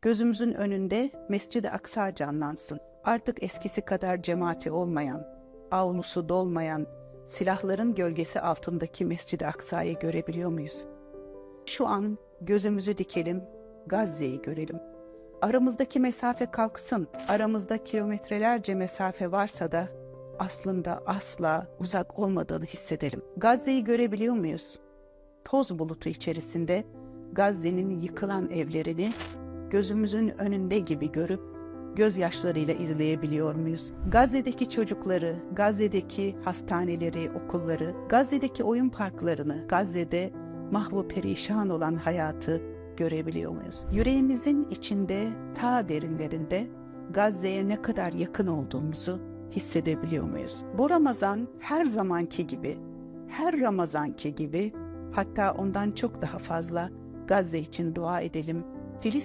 Gözümüzün önünde Mescid-i Aksa canlansın. Artık eskisi kadar cemaati olmayan, avlusu dolmayan, silahların gölgesi altındaki Mescid-i Aksa'yı görebiliyor muyuz? Şu an gözümüzü dikelim, Gazze'yi görelim. Aramızdaki mesafe kalksın, aramızda kilometrelerce mesafe varsa da aslında asla uzak olmadığını hissedelim. Gazze'yi görebiliyor muyuz? Toz bulutu içerisinde Gazze'nin yıkılan evlerini gözümüzün önünde gibi görüp gözyaşlarıyla izleyebiliyor muyuz? Gazze'deki çocukları, Gazze'deki hastaneleri, okulları, Gazze'deki oyun parklarını, Gazze'de mahvu perişan olan hayatı görebiliyor muyuz? Yüreğimizin içinde, ta derinlerinde Gazze'ye ne kadar yakın olduğumuzu hissedebiliyor muyuz? Bu Ramazan her zamanki gibi, her Ramazanki gibi, hatta ondan çok daha fazla Gazze için dua edelim.